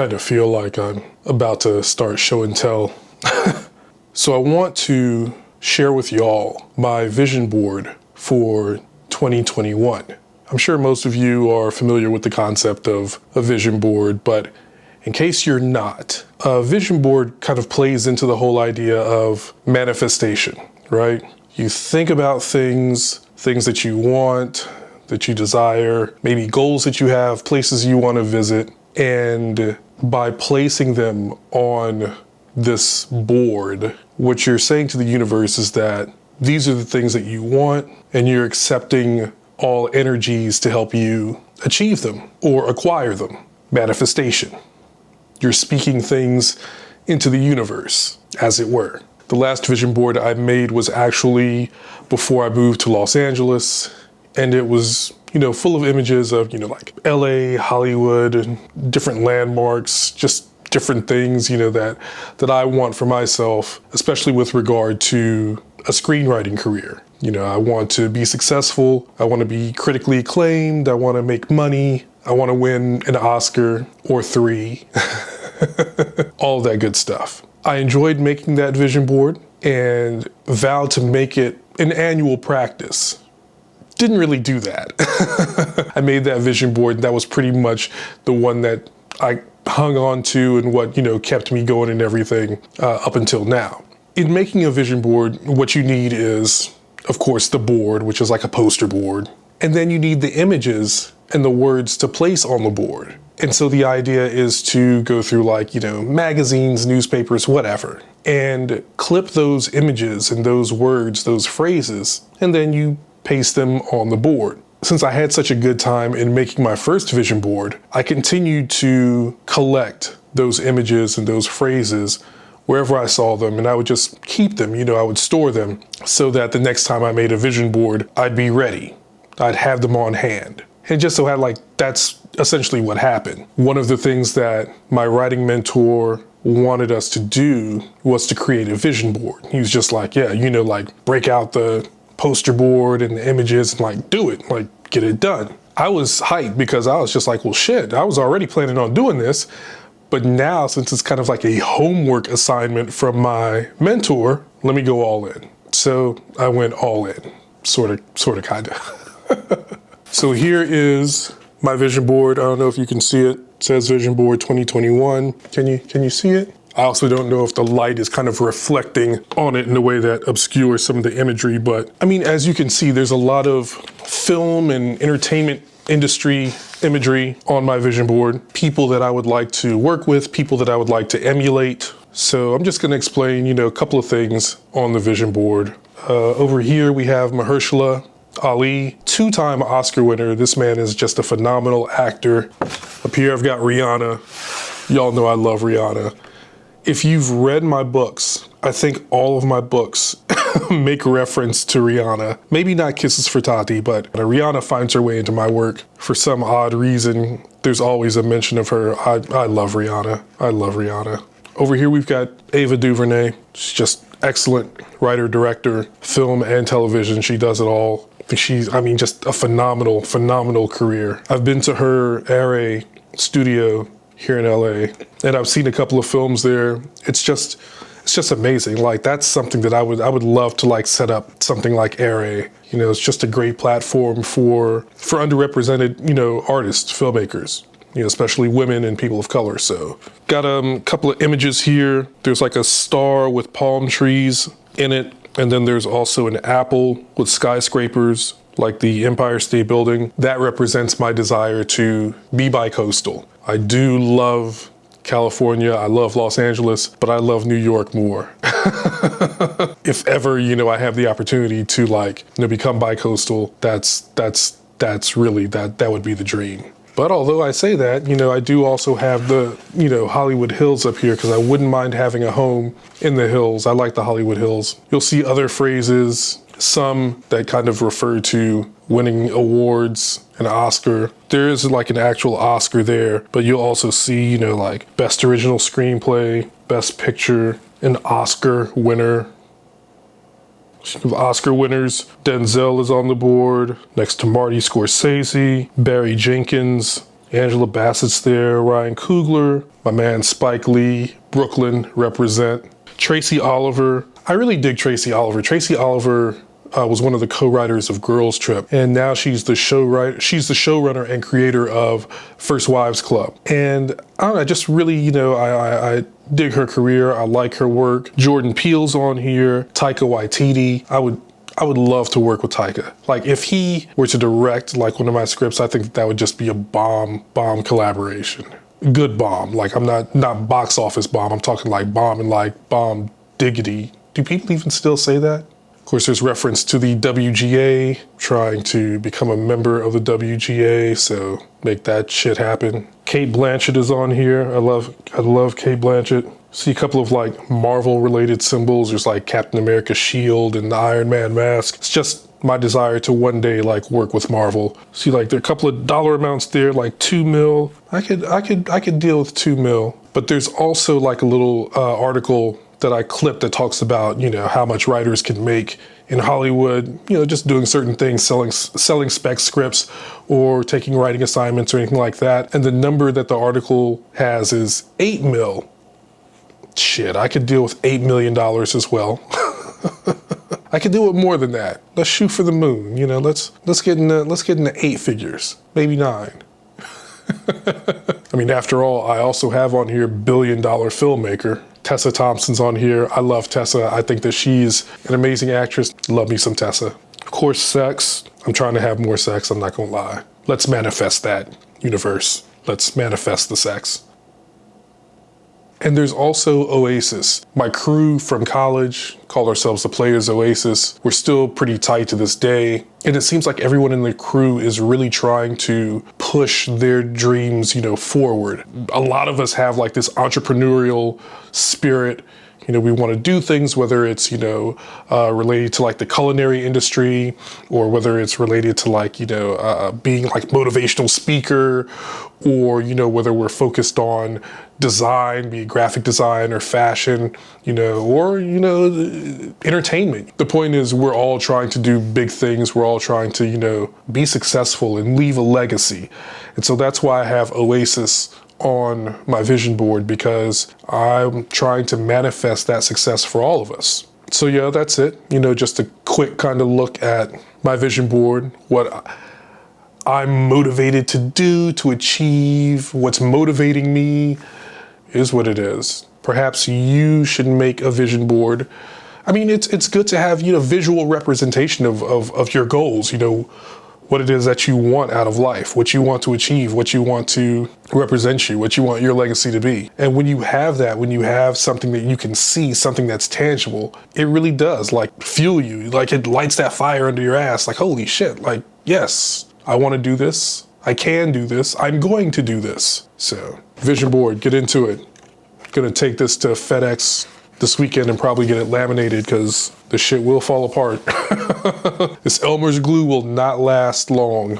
kind of feel like I'm about to start show and tell. So I want to share with y'all my vision board for 2021. I'm sure most of you are familiar with the concept of a vision board, but in case you're not, a vision board kind of plays into the whole idea of manifestation, right? You think about things that you want, that you desire, maybe goals that you have, places you want to visit, and by placing them on this board, what you're saying to the universe is that these are the things that you want, and you're accepting all energies to help you achieve them or acquire them. Manifestation. You're speaking things into the universe, as it were. The last vision board I made was actually before I moved to Los Angeles, and it was, full of images of, like LA, Hollywood, and different landmarks, just different things, that I want for myself, especially with regard to a screenwriting career. I want to be successful. I want to be critically acclaimed. I want to make money. I want to win an Oscar or 3. All that good stuff. I enjoyed making that vision board and vowed to make it an annual practice. Didn't really do that. I made that vision board, and that was pretty much the one that I hung on to and what, kept me going and everything up until now. In making a vision board, what you need is, of course, the board, which is like a poster board. And then you need the images and the words to place on the board. And so the idea is to go through magazines, newspapers, whatever, and clip those images and those words, those phrases, and then you paste them on the board. Since I had such a good time in making my first vision board, I continued to collect those images and those phrases wherever I saw them, and I would just keep them, I would store them so that the next time I made a vision board, I'd be ready. I'd have them on hand. And just so that's essentially what happened. One of the things that my writing mentor wanted us to do was to create a vision board. He was just like, break out the poster board and the images and do it, get it done. I was hyped because I was just like, well, shit, I was already planning on doing this. But now, since it's kind of like a homework assignment from my mentor, let me go all in. So I went all in, sort of, kind of. So here is my vision board. I don't know if you can see it. It says Vision Board 2021. Can you see it? I also don't know if the light is kind of reflecting on it in a way that obscures some of the imagery, but as you can see, there's a lot of film and entertainment industry imagery on my vision board, people that I would like to work with, people that I would like to emulate. So I'm just going to explain, a couple of things on the vision board. Over here we have Mahershala Ali, 2-time Oscar winner. This man is just a phenomenal actor. Up here I've got Rihanna. Y'all know I love Rihanna. If you've read my books, I think all of my books make reference to Rihanna. Maybe not Kisses for Tati, but Rihanna finds her way into my work. For some odd reason, there's always a mention of her. I love Rihanna. I love Rihanna. Over here we've got Ava DuVernay. She's just excellent writer, director, film and television. She does it all. She's, just a phenomenal career. I've been to her Array studio here in LA, and I've seen a couple of films there. It's just amazing. That's something that I would love to set up something like Array. It's just a great platform for underrepresented, artists, filmmakers, especially women and people of color. So got a couple of images here. There's a star with palm trees in it. And then there's also an apple with skyscrapers like the Empire State Building. That represents my desire to be bi-coastal. I do love California, I love Los Angeles, but I love New York more. If ever, I have the opportunity to become bi-coastal, that's really, that would be the dream. But although I say that, I do also have the, Hollywood Hills up here because I wouldn't mind having a home in the hills. I like the Hollywood Hills. You'll see other phrases, some that kind of refer to winning awards, an Oscar. There is an actual Oscar there, but you'll also see, Best Original Screenplay, Best Picture, an Oscar winner. Oscar winners, Denzel is on the board, next to Marty Scorsese, Barry Jenkins, Angela Bassett's there, Ryan Coogler, my man Spike Lee, Brooklyn represent. Tracy Oliver. I really dig Tracy Oliver. Tracy Oliver was one of the co-writers of Girls Trip, and now she's the showrunner and creator of First Wives Club. And I don't know, I just really, you know, I dig her career. I like her work. Jordan Peele's on here. Taika Waititi. I would love to work with Taika. Like, if he were to direct like one of my scripts, I think that would just be a bomb collaboration. Good bomb. Like, I'm not box office bomb. I'm talking like bomb and like bomb diggity. Do people even still say that? Of course, there's reference to the WGA, trying to become a member of the WGA, so make that shit happen. Cate Blanchett is on here. I love Cate Blanchett. See a couple of like Marvel related symbols. There's like Captain America's shield and the Iron Man mask. It's just my desire to one day like work with Marvel. See, like there are a couple of dollar amounts there, like $2 million. I could deal with $2 million. But there's also like a little article that I clipped that talks about, you know, how much writers can make in Hollywood, you know, just doing certain things, selling spec scripts or taking writing assignments or anything like that. And the number that the article has is $8 million. Shit, I could deal with $8 million as well. I could do it more than that. Let's shoot for the moon. You know, let's get into 8 figures, maybe 9. I mean, after all, I also have on here $1 billion filmmaker. Tessa Thompson's on here. I love Tessa. I think that she's an amazing actress. Love me some Tessa. Of course, sex. I'm trying to have more sex. I'm not gonna lie. Let's manifest that, universe. Let's manifest the sex. And there's also Oasis. My crew from college called ourselves the Players Oasis. We're still pretty tight to this day. And it seems like everyone in the crew is really trying to push their dreams, you know, forward. A lot of us have like this entrepreneurial spirit. You know, we want to do things, whether it's, you know, related to like the culinary industry, or whether it's related to like, you know, being like motivational speaker, or, you know, whether we're focused on design, be it graphic design or fashion, you know, or, you know, entertainment. The point is, we're all trying to do big things. We're all trying to, you know, be successful and leave a legacy. And so that's why I have Oasis on my vision board, because I'm trying to manifest that success for all of us. So yeah, that's it. You know, just a quick kind of look at my vision board, what I'm motivated to do, to achieve, what's motivating me is what it is. Perhaps you should make a vision board. I mean, it's good to have, you know, visual representation of your goals, you know, what it is that you want out of life, what you want to achieve, what you want to represent you, what you want your legacy to be. And when you have that, when you have something that you can see, something that's tangible, it really does like fuel you. Like, it lights that fire under your ass. Like, holy shit, like, yes, I want to do this. I can do this. I'm going to do this. So vision board, get into it. Gonna take this to FedEx this weekend and probably get it laminated, because the shit will fall apart. This Elmer's glue will not last long.